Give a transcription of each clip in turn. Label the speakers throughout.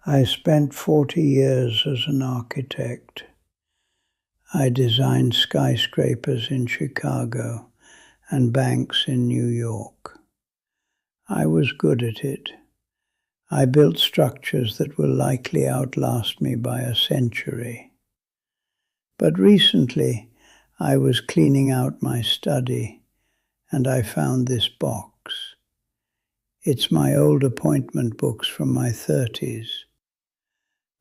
Speaker 1: I spent 40 years as an architect. I designed skyscrapers in Chicago and banks in New York. I was good at it. I built structures that will likely outlast me by a century. But recently, I was cleaning out my study and I found this box. It's my old appointment books from my 30s.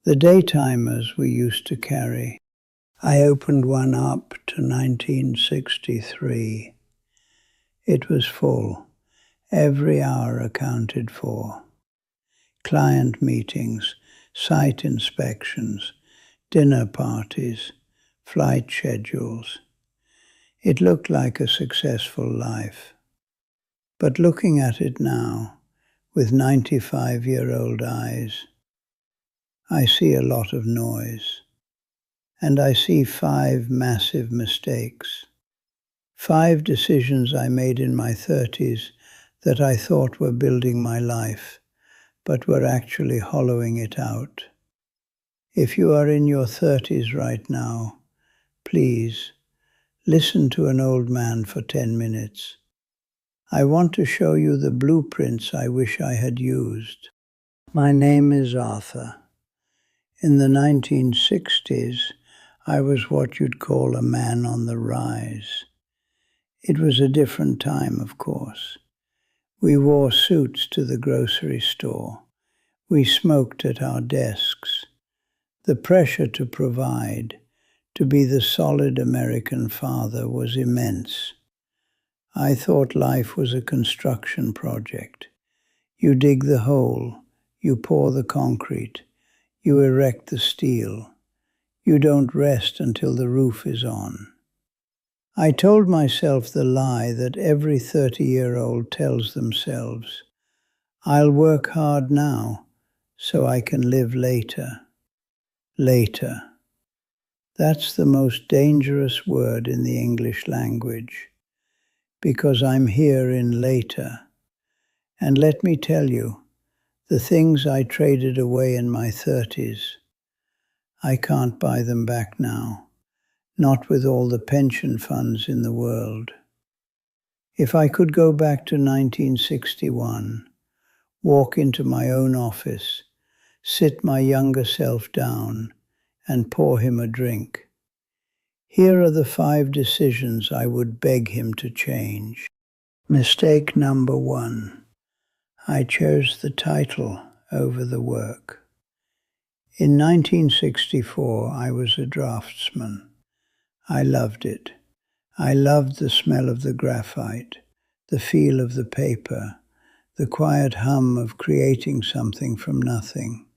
Speaker 1: The daytimers we used to carry. I opened one up to 1963. It was full, every hour accounted for. Client meetings, site inspections, dinner parties, flight schedules. It looked like a successful life. But looking at it now, with 95-year-old eyes, I see a lot of noise. And I see 5 massive mistakes. 5 decisions I made in my 30s that I thought were building my life, but were actually hollowing it out. If you are in your 30s right now, please, listen to an old man for 10 minutes. I want to show you the blueprints I wish I had used. My name is Arthur. In the 1960s, I was what you'd call a man on the rise. It was a different time, of course. We wore suits to the grocery store. We smoked at our desks. The pressure to provide, to be the solid American father, was immense. I thought life was a construction project. You dig the hole, you pour the concrete, you erect the steel. You don't rest until the roof is on. I told myself the lie that every 30-year-old tells themselves, I'll work hard now so I can live later. Later. That's the most dangerous word in the English language, because I'm here in later. And let me tell you, the things I traded away in my 30s, I can't buy them back now, not with all the pension funds in the world. If I could go back to 1961, walk into my own office, sit my younger self down, and pour him a drink, here are the 5 decisions I would beg him to change. Mistake number 1. I chose the title over the work. In 1964, I was a draftsman. I loved it. I loved the smell of the graphite, the feel of the paper, the quiet hum of creating something from nothing.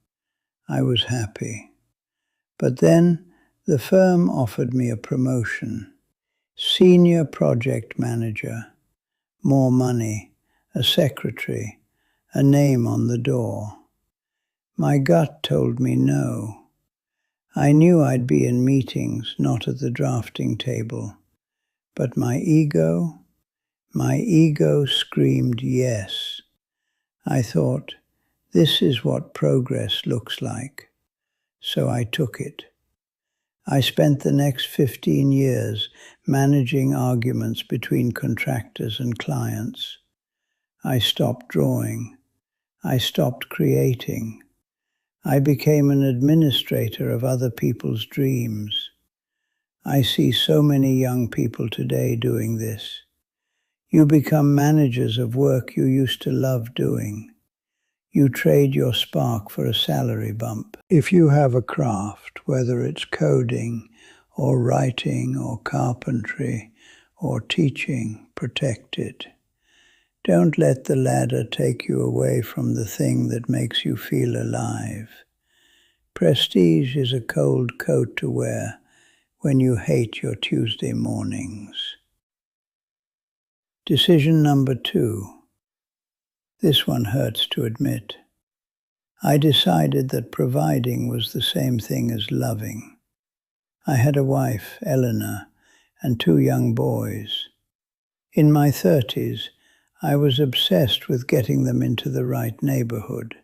Speaker 1: I was happy. But then the firm offered me a promotion. Senior project manager, more money, a secretary, a name on the door. My gut told me no. I knew I'd be in meetings, not at the drafting table. But my ego screamed yes. I thought, this is what progress looks like. So I took it. I spent the next 15 years managing arguments between contractors and clients. I stopped drawing. I stopped creating. I became an administrator of other people's dreams. I see so many young people today doing this. You become managers of work you used to love doing. You trade your spark for a salary bump. If you have a craft, whether it's coding or writing or carpentry or teaching, protect it. Don't let the ladder take you away from the thing that makes you feel alive. Prestige is a cold coat to wear when you hate your Tuesday mornings. Decision number 2. This one hurts to admit. I decided that providing was the same thing as loving. I had a wife, Eleanor, and 2 young boys. In my 30s, I was obsessed with getting them into the right neighborhood,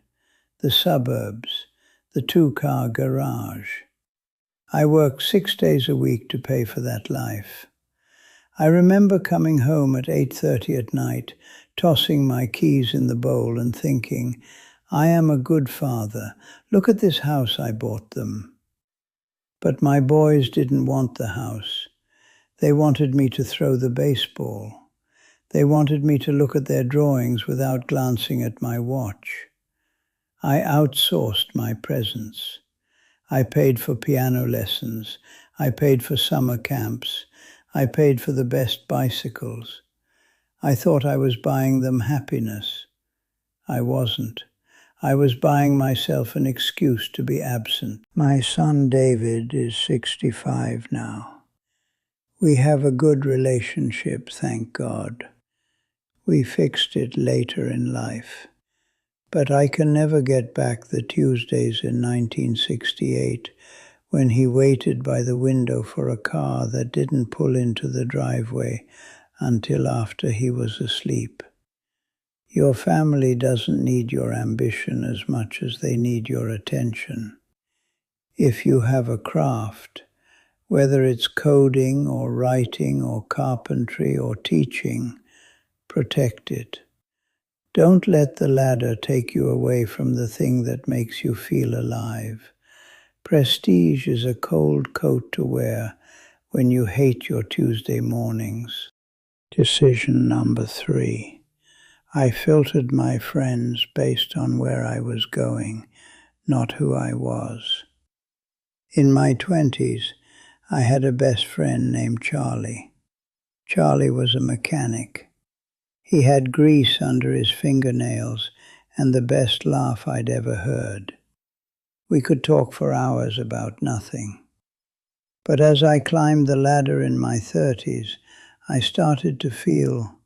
Speaker 1: the suburbs, the two-car garage. I worked 6 days a week to pay for that life. I remember coming home at 8:30 at night, tossing my keys in the bowl and thinking, I am a good father. Look at this house I bought them. But my boys didn't want the house. They wanted me to throw the baseball. They wanted me to look at their drawings without glancing at my watch. I outsourced my presents. I paid for piano lessons. I paid for summer camps. I paid for the best bicycles. I thought I was buying them happiness. I wasn't. I was buying myself an excuse to be absent. My son David is 65 now. We have a good relationship, thank God. We fixed it later in life. But I can never get back the Tuesdays in 1968 when he waited by the window for a car that didn't pull into the driveway until after he was asleep. Your family doesn't need your ambition as much as they need your attention. If you have a craft, whether it's coding or writing or carpentry or teaching, protect it. Don't let the ladder take you away from the thing that makes you feel alive. Prestige is a cold coat to wear when you hate your Tuesday mornings. Decision number 3. I filtered my friends based on where I was going, not who I was. In my 20s, I had a best friend named Charlie. Charlie was a mechanic. He had grease under his fingernails and the best laugh I'd ever heard. We could talk for hours about nothing. But as I climbed the ladder in my 30s, I started to feel,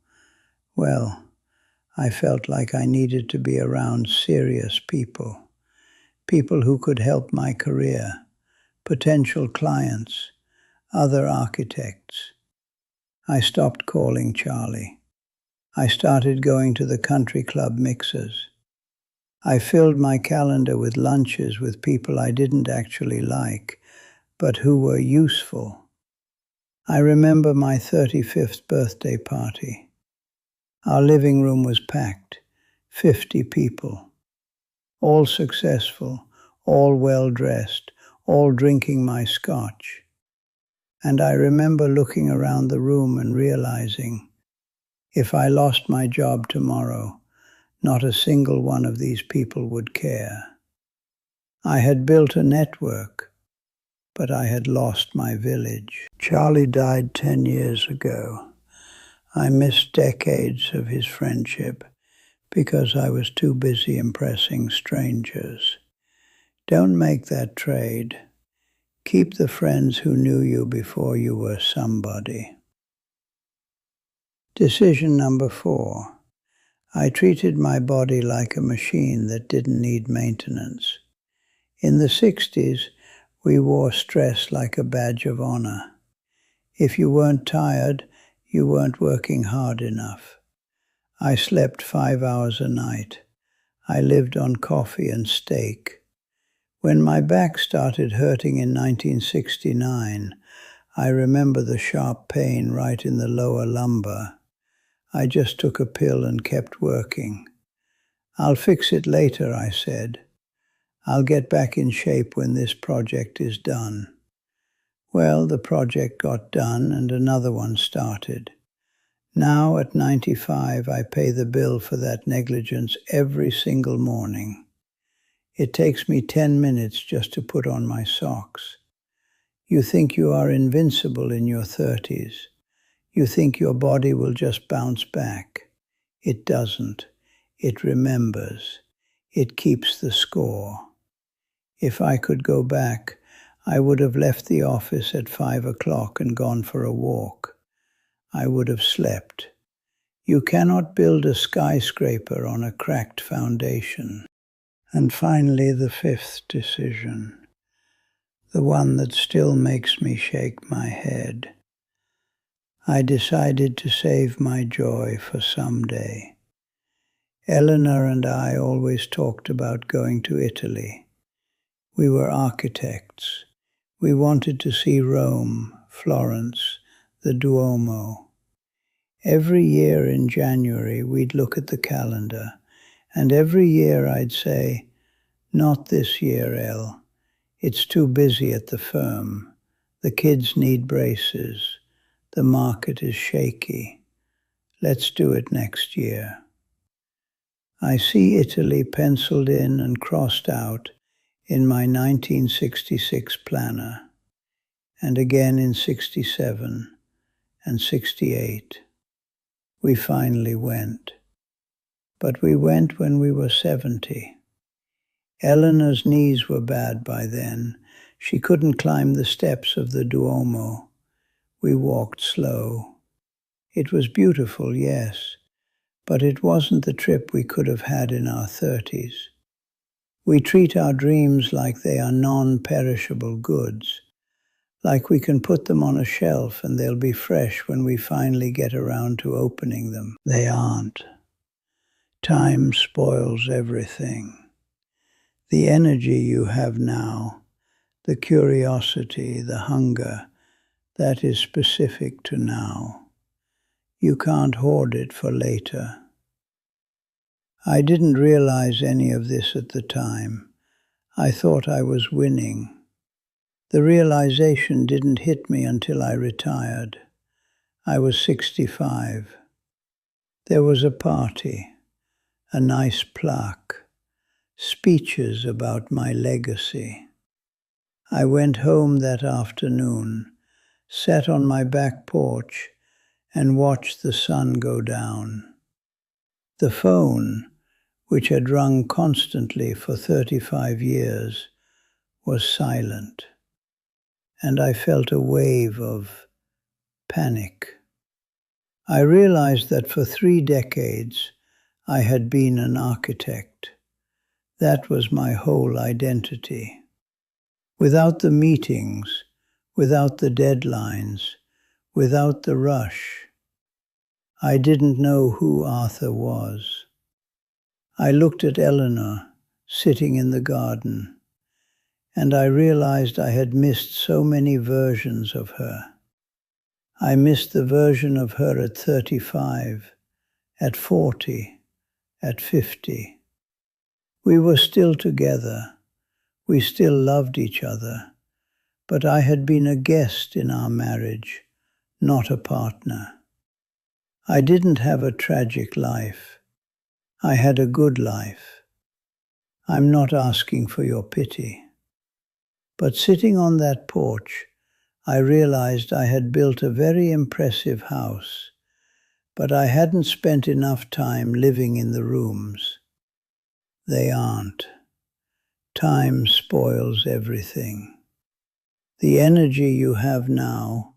Speaker 1: I felt like I needed to be around serious people. People who could help my career, potential clients, other architects. I stopped calling Charlie. I started going to the country club mixers. I filled my calendar with lunches with people I didn't actually like, but who were useful. I remember my 35th birthday party. Our living room was packed, 50 people, all successful, all well-dressed, all drinking my scotch. And I remember looking around the room and realizing, if I lost my job tomorrow, not a single one of these people would care. I had built a network, but I had lost my village. Charlie died 10 years ago. I missed decades of his friendship because I was too busy impressing strangers. Don't make that trade. Keep the friends who knew you before you were somebody. Decision number 4. I treated my body like a machine that didn't need maintenance. In the 60s, we wore stress like a badge of honor. If you weren't tired, you weren't working hard enough. I slept 5 hours a night. I lived on coffee and steak. When my back started hurting in 1969, I remember the sharp pain right in the lower lumbar. I just took a pill and kept working. I'll fix it later, I said. I'll get back in shape when this project is done. Well, the project got done and another one started. Now at 95, I pay the bill for that negligence every single morning. It takes me 10 minutes just to put on my socks. You think you are invincible in your 30s. You think your body will just bounce back. It doesn't. It remembers. It keeps the score. If I could go back, I would have left the office at 5 o'clock and gone for a walk. I would have slept. You cannot build a skyscraper on a cracked foundation. And finally, the 5th decision, the one that still makes me shake my head. I decided to save my joy for someday. Eleanor and I always talked about going to Italy. We were architects. We wanted to see Rome, Florence, the Duomo. Every year in January we'd look at the calendar, and every year I'd say, "Not this year, El. It's too busy at the firm. The kids need braces. The market is shaky. Let's do it next year." I see Italy penciled in and crossed out in my 1966 planner, and again in 67 and 68. We finally went. But we went when we were 70. Eleanor's knees were bad by then. She couldn't climb the steps of the Duomo. We walked slow. It was beautiful, yes, but it wasn't the trip we could have had in our 30s. We treat our dreams like they are non-perishable goods, like we can put them on a shelf and they'll be fresh when we finally get around to opening them. They aren't. Time spoils everything. The energy you have now, the curiosity, the hunger, that is specific to now. You can't hoard it for later. I didn't realize any of this at the time. I thought I was winning. The realization didn't hit me until I retired. I was 65. There was a party, a nice plaque, speeches about my legacy. I went home that afternoon, sat on my back porch, and watched the sun go down. The phone, which had rung constantly for 35 years, was silent, and I felt a wave of panic. I realized that for 3 decades I had been an architect. That was my whole identity. Without the meetings, without the deadlines, without the rush, I didn't know who Arthur was. I looked at Eleanor, sitting in the garden, and I realized I had missed so many versions of her. I missed the version of her at 35, at 40, at 50. We were still together. We still loved each other. But I had been a guest in our marriage, not a partner. I didn't have a tragic life. I had a good life. I'm not asking for your pity. But sitting on that porch, I realized I had built a very impressive house, but I hadn't spent enough time living in the rooms. They aren't. Time spoils everything. The energy you have now,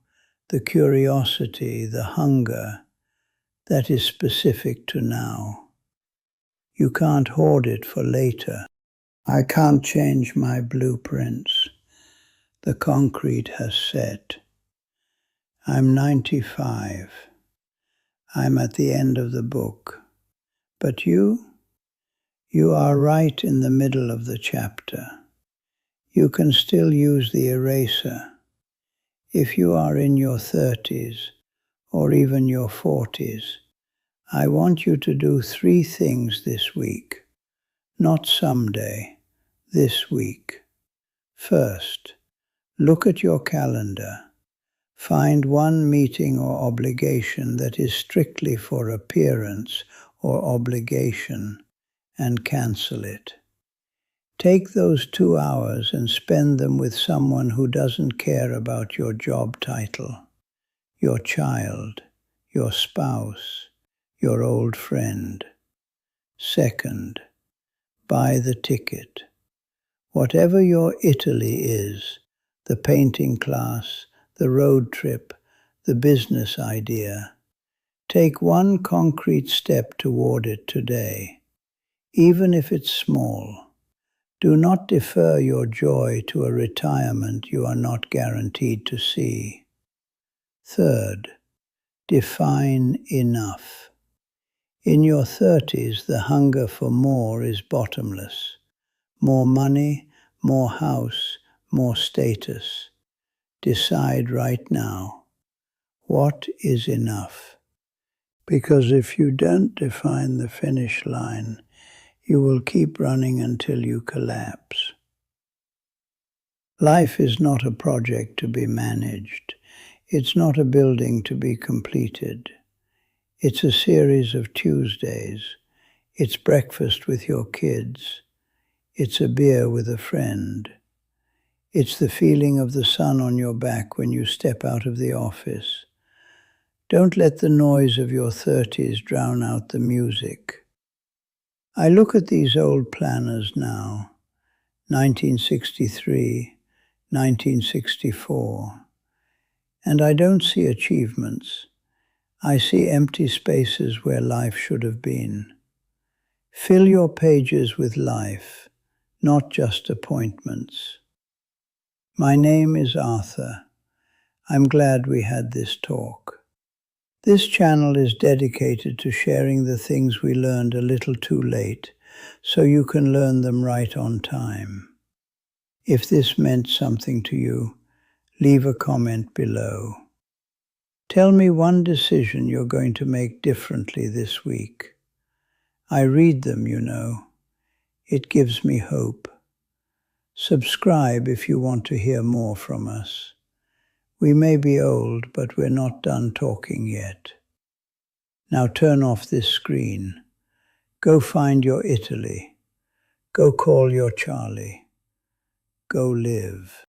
Speaker 1: the curiosity, the hunger, that is specific to now. You can't hoard it for later. I can't change my blueprints. The concrete has set. I'm 95. I'm at the end of the book. But you are right in the middle of the chapter. You can still use the eraser. If you are in your 30s or even your 40s, I want you to do 3 things this week. Not someday, this week. First, look at your calendar. Find one meeting or obligation that is strictly for appearance or obligation and cancel it. Take those 2 hours and spend them with someone who doesn't care about your job title, your child, your spouse, your old friend. Second, buy the ticket. Whatever your Italy is, the painting class, the road trip, the business idea, take one concrete step toward it today, even if it's small. Do not defer your joy to a retirement you are not guaranteed to see. Third, define enough. In your 30s, the hunger for more is bottomless. More money, more house, more status. Decide right now, what is enough? Because if you don't define the finish line, you will keep running until you collapse. Life is not a project to be managed. It's not a building to be completed. It's a series of Tuesdays. It's breakfast with your kids. It's a beer with a friend. It's the feeling of the sun on your back when you step out of the office. Don't let the noise of your 30s drown out the music. I look at these old planners now, 1963, 1964, and I don't see achievements. I see empty spaces where life should have been. Fill your pages with life, not just appointments. My name is Arthur. I'm glad we had this talk. This channel is dedicated to sharing the things we learned a little too late, so you can learn them right on time. If this meant something to you, leave a comment below. Tell me one decision you're going to make differently this week. I read them, you know. It gives me hope. Subscribe if you want to hear more from us. We may be old, but we're not done talking yet. Now turn off this screen. Go find your Italy. Go call your Charlie. Go live.